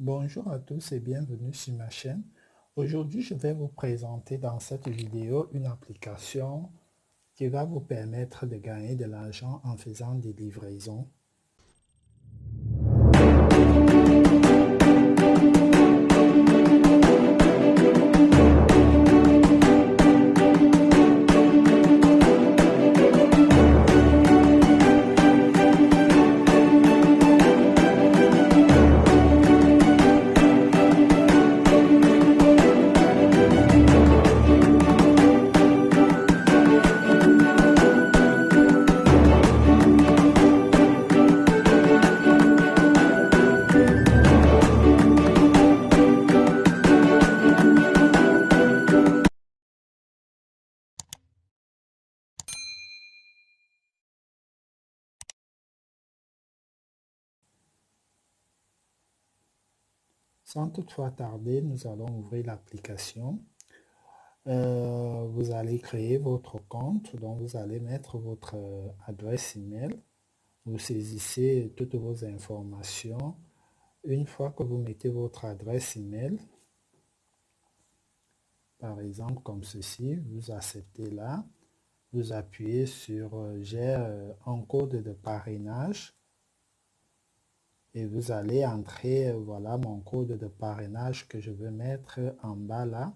Bonjour à tous et bienvenue sur ma chaîne. Aujourd'hui, je vais vous présenter dans cette vidéo une application qui va vous permettre de gagner de l'argent en faisant des livraisons. Sans toutefois tarder, nous allons ouvrir l'application. Vous allez créer votre compte, donc vous allez mettre votre adresse email. Vous saisissez toutes vos informations. Une fois que vous mettez votre adresse email, par exemple comme ceci, vous acceptez là, vous appuyez sur j'ai un code de parrainage et vous allez entrer, voilà mon code de parrainage que je veux mettre en bas là.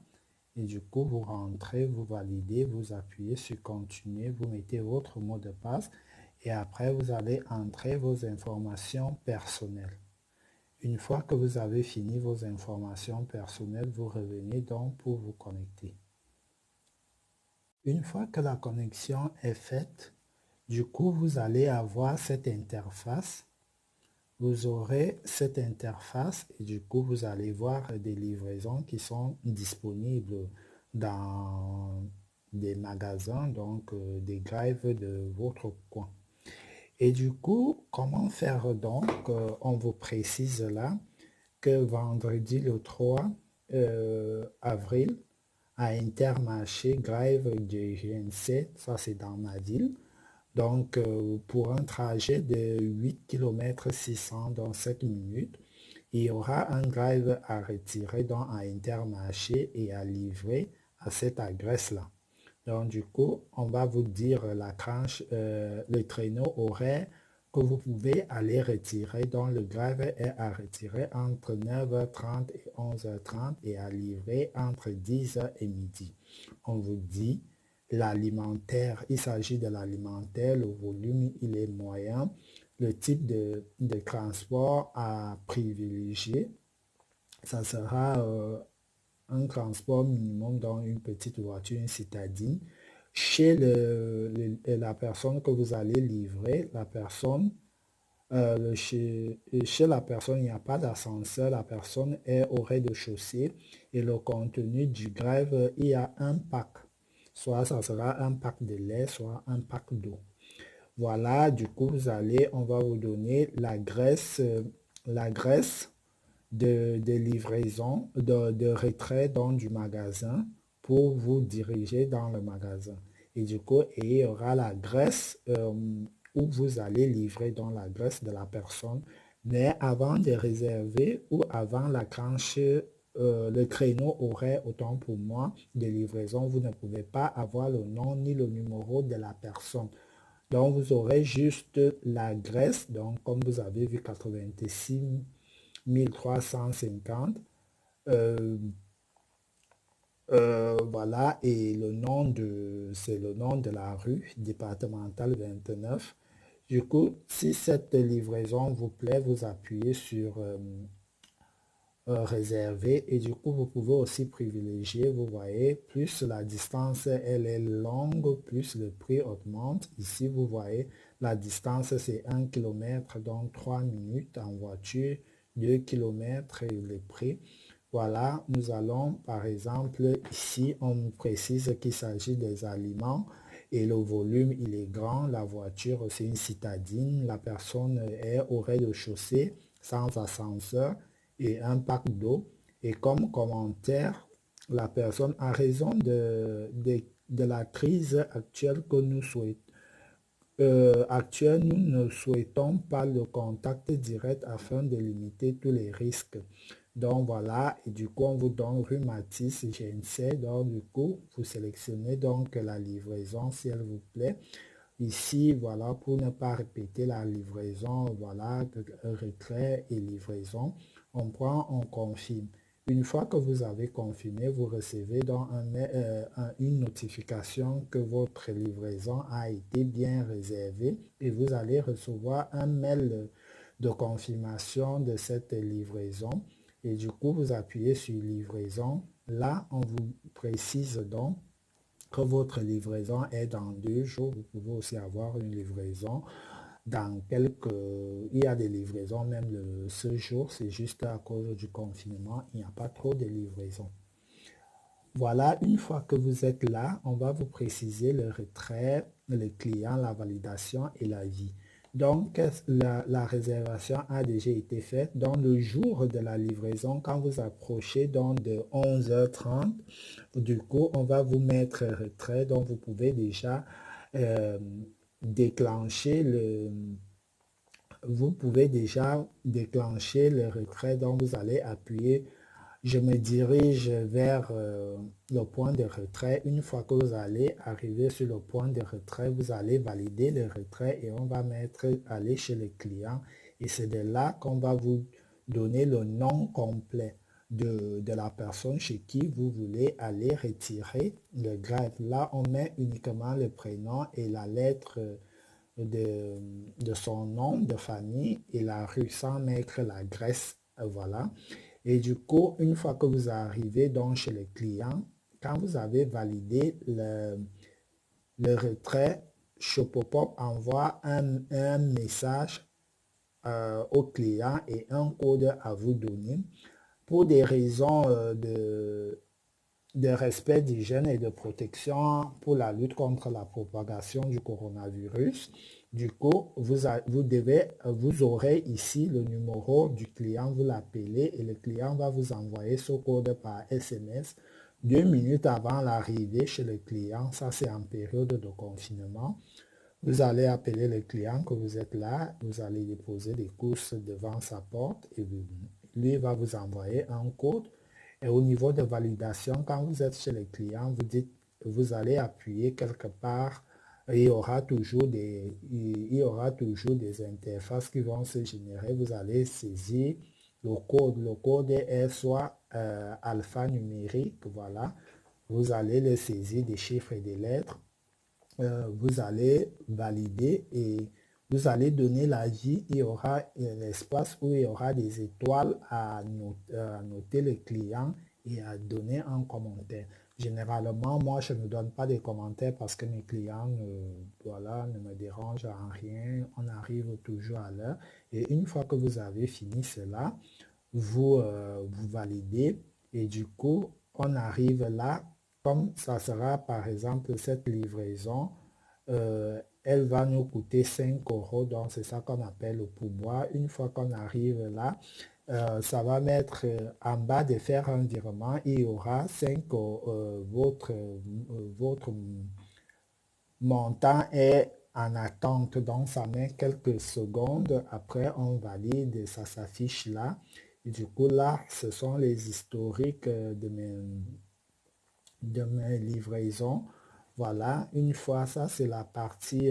Et du coup, vous rentrez, vous validez, vous appuyez sur continuer, vous mettez votre mot de passe et après vous allez entrer vos informations personnelles. Une fois que vous avez fini vos informations personnelles, vous revenez donc pour vous connecter. Une fois que la connexion est faite, du coup, vous allez avoir cette interface. Vous aurez cette interface et du coup, vous allez voir des livraisons qui sont disponibles dans des magasins, donc des drives de votre coin. Et du coup, comment faire donc? On vous précise là que vendredi le 3 avril, à Intermarché Drive de GNC, ça c'est dans ma ville. Donc, pour un trajet de 8 km 600 dans 7 minutes, il y aura un drive à retirer dans un Intermarché et à livrer à cette adresse-là. Donc, du coup, on va vous dire la tranche, le traîneau horaire que vous pouvez aller retirer. Donc, le drive est à retirer entre 9h30 et 11h30 et à livrer entre 10h et midi. On vous dit l'alimentaire, il s'agit de l'alimentaire, le volume, il est moyen, le type de transport à privilégier, ça sera un transport minimum dans une petite voiture, une citadine. Chez la personne que vous allez livrer, la personne, chez la personne, il n'y a pas d'ascenseur, la personne est au rez-de-chaussée et le contenu du drive, il y a un pack. Soit ça sera un pack de lait, soit un pack d'eau. Voilà, du coup, on va vous donner l'adresse de livraison, de retrait dans du magasin pour vous diriger dans le magasin. Et du coup, il y aura l'adresse où vous allez livrer dans l'adresse de la personne. Mais avant de réserver ou avant la tranche, le créneau horaire, autant pour moi, de livraison, vous ne pouvez pas avoir le nom ni le numéro de la personne. Donc, vous aurez juste l'adresse, donc comme vous avez vu, 86 1350. Voilà, et c'est le nom de la rue départementale 29. Du coup, si cette livraison vous plaît, vous appuyez sur réserver et du coup, vous pouvez aussi privilégier, vous voyez, plus la distance, elle est longue, plus le prix augmente. Ici, vous voyez, la distance, c'est 1 km, donc 3 minutes en voiture, 2 km et le prix. Voilà, nous allons, par exemple, ici, on nous précise qu'il s'agit des aliments et le volume, il est grand. La voiture, c'est une citadine. La personne est au rez-de-chaussée, sans ascenseur et un pack d'eau. Et comme commentaire, la personne a raison de la crise actuelle que nous souhaitons. actuel, nous ne souhaitons pas le contact direct afin de limiter tous les risques. Donc voilà, et du coup, on vous donne rue Matisse GNC. Donc du coup, vous sélectionnez donc la livraison si elle vous plaît. Ici, voilà, pour ne pas répéter la livraison, voilà, retrait et livraison, on prend, on confirme. Une fois que vous avez confirmé, vous recevez donc une notification que votre livraison a été bien réservée et vous allez recevoir un mail de confirmation de cette livraison. Et du coup, vous appuyez sur livraison. Là, on vous précise donc que votre livraison est dans 2 jours. Vous pouvez aussi avoir une livraison dans quelques... Il y a des livraisons même ce jour, c'est juste à cause du confinement, il n'y a pas trop de livraisons. Voilà, une fois que vous êtes là, on va vous préciser le retrait, le client, la validation et la vie. Donc, la réservation a déjà été faite. Dans le jour de la livraison, quand vous approchez donc de 11h30, du coup, on va vous mettre retrait. Donc, vous pouvez déjà déclencher le retrait. Donc, vous allez appuyer. Je me dirige vers le point de retrait. Une fois que vous allez arriver sur le point de retrait, vous allez valider le retrait et on va aller chez le client. Et c'est de là qu'on va vous donner le nom complet de la personne chez qui vous voulez aller retirer le greffe. Là, on met uniquement le prénom et la lettre de son nom de famille et la rue sans mettre l'adresse. Voilà. Et du coup, une fois que vous arrivez donc chez le client, quand vous avez validé le retrait, Shopopop envoie un message au client et un code à vous donner. Pour des raisons de respect d'hygiène et de protection pour la lutte contre la propagation du coronavirus. Du coup, vous aurez ici le numéro du client, vous l'appelez et le client va vous envoyer ce code par SMS 2 minutes avant l'arrivée chez le client. Ça, c'est en période de confinement. Vous allez appeler le client que vous êtes là, vous allez déposer des courses devant sa porte et lui va vous envoyer un code. Et au niveau de validation, quand vous êtes chez le client, vous allez appuyer quelque part. Il y aura toujours des interfaces qui vont se générer. Vous allez saisir le code. Le code est soit alphanumérique, voilà. Vous allez le saisir des chiffres et des lettres. Vous allez valider et vous allez donner l'avis. Il y aura un espace où il y aura des étoiles à noter le client et à donner un commentaire. Généralement, moi, je ne donne pas de commentaires parce que mes clients voilà, ne me dérangent en rien. On arrive toujours à l'heure. Et une fois que vous avez fini cela, vous validez et du coup, on arrive là. Comme ça sera par exemple cette livraison, elle va nous coûter 5 euros, donc c'est ça qu'on appelle le pourboire. Une fois qu'on arrive là, ça va mettre en bas de faire un virement, il y aura 5 votre montant est en attente, donc ça met quelques secondes. Après, on valide et ça s'affiche là. Et du coup, là, ce sont les historiques de mes livraisons. Voilà, une fois ça, c'est la partie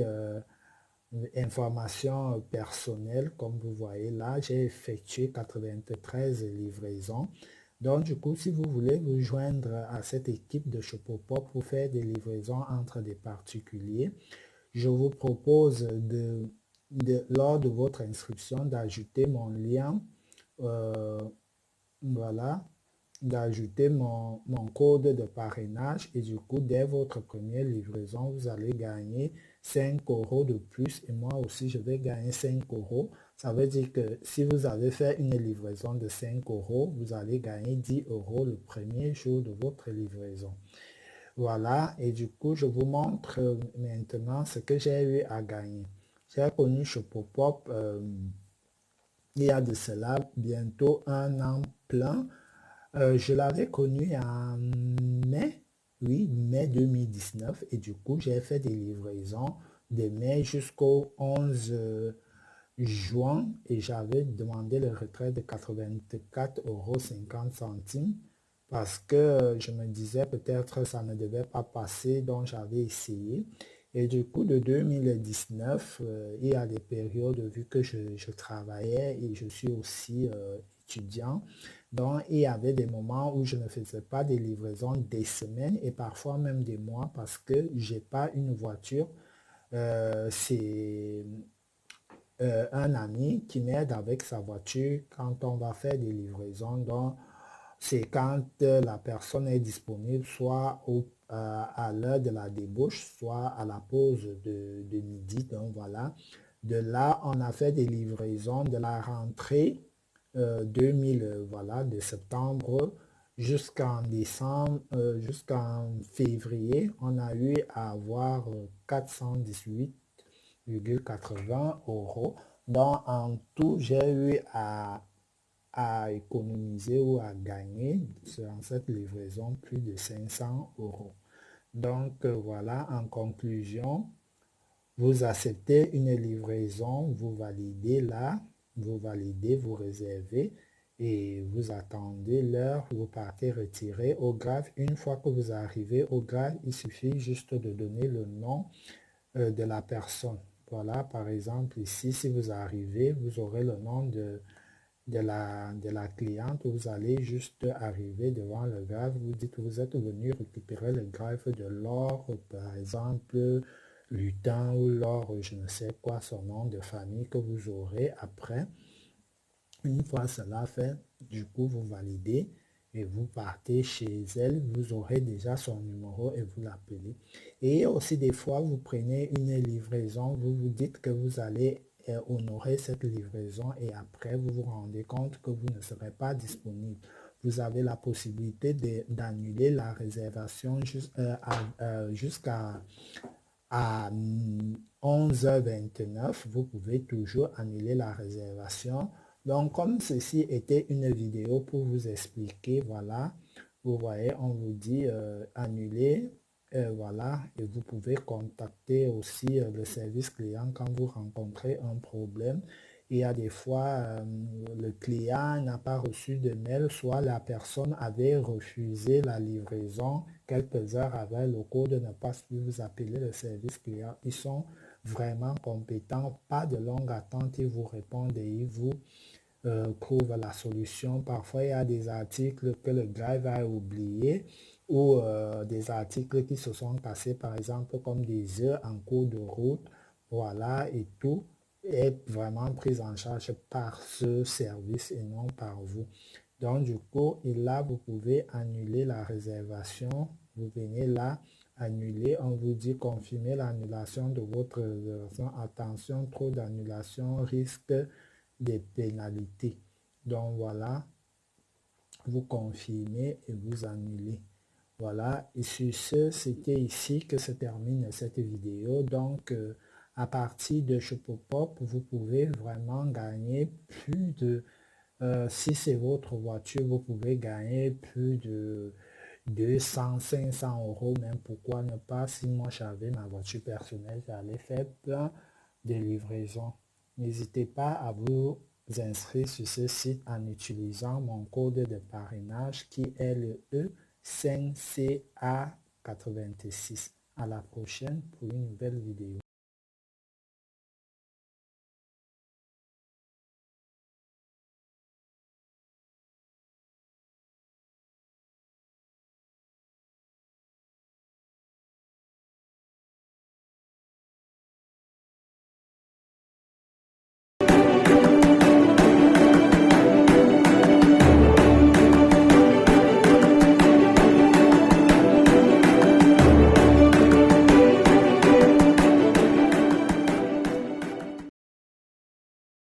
information personnelle. Comme vous voyez là, j'ai effectué 93 livraisons. Donc, du coup, si vous voulez vous joindre à cette équipe de Shopopop pour faire des livraisons entre des particuliers, je vous propose lors de votre inscription d'ajouter mon lien, voilà, d'ajouter mon code de parrainage et du coup, dès votre première livraison, vous allez gagner 5 euros de plus et moi aussi, je vais gagner 5 euros. Ça veut dire que si vous avez fait une livraison de 5 euros, vous allez gagner 10 euros le premier jour de votre livraison. Voilà, et du coup, je vous montre maintenant ce que j'ai eu à gagner. J'ai connu Shopopop il y a de cela bientôt un an plein. Je l'avais connu en mai, oui, mai 2019, et du coup, j'ai fait des livraisons de mai jusqu'au 11 juin et j'avais demandé le retrait de 84,50 € parce que je me disais peut-être ça ne devait pas passer, donc j'avais essayé. Et du coup, de 2019, il y a des périodes, vu que je travaillais et je suis aussi étudiant, donc il y avait des moments où je ne faisais pas des livraisons des semaines et parfois même des mois parce que j'ai pas une voiture. C'est un ami qui m'aide avec sa voiture quand on va faire des livraisons. Donc, c'est quand la personne est disponible, soit à l'heure de la débauche, soit à la pause de midi. Donc, voilà. De là, on a fait des livraisons de la rentrée 2000, voilà, de septembre jusqu'en décembre, jusqu'en février. On a eu à avoir 418,80 €. Donc, en tout, j'ai eu à économiser ou à gagner sur cette livraison plus de 500 €. Donc, voilà, en conclusion, vous acceptez une livraison, vous validez là, vous validez, vous réservez et vous attendez l'heure, vous partez retirer au grave. Une fois que vous arrivez au grave, il suffit juste de donner le nom de la personne. Voilà, par exemple, ici, si vous arrivez, vous aurez le nom de la cliente. Vous allez juste arriver devant le grave. Vous dites que vous êtes venu récupérer le grave de l'or, par exemple, lutin ou l'or, je ne sais quoi, son nom de famille que vous aurez après. Une fois cela fait, du coup, vous validez et vous partez chez elle. Vous aurez déjà son numéro et vous l'appelez. Et aussi des fois, vous prenez une livraison, vous vous dites que vous allez honorer cette livraison et après, vous vous rendez compte que vous ne serez pas disponible. Vous avez la possibilité d'annuler la réservation jusqu'à 11h29, vous pouvez toujours annuler la réservation. Donc, comme ceci était une vidéo pour vous expliquer, voilà, vous voyez, on vous dit annuler, voilà, et vous pouvez contacter aussi le service client quand vous rencontrez un problème. Il y a des fois, le client n'a pas reçu de mail, soit la personne avait refusé la livraison quelques heures avant le code de ne pas suivre, vous appelez le service client. Ils sont vraiment compétents, pas de longue attente, ils vous répondent et ils vous trouvent la solution. Parfois, il y a des articles que le drive a oublié ou des articles qui se sont cassés, par exemple, comme des œufs en cours de route, voilà, et tout est vraiment pris en charge par ce service et non par vous. Donc, du coup, et là, vous pouvez annuler la réservation. Vous venez là, annuler. On vous dit confirmer l'annulation de votre réservation. Attention, trop d'annulation risque des pénalités. Donc, voilà, vous confirmez et vous annulez. Voilà, et sur ce, c'était ici que se termine cette vidéo. Donc, à partir de Shopopop, vous pouvez vraiment gagner plus de, si c'est votre voiture, vous pouvez gagner plus de 200, 500 € même. Pourquoi ne pas? Si moi j'avais ma voiture personnelle, j'allais faire plein de livraisons. N'hésitez pas à vous inscrire sur ce site en utilisant mon code de parrainage qui est le E5CA86. À la prochaine pour une nouvelle vidéo.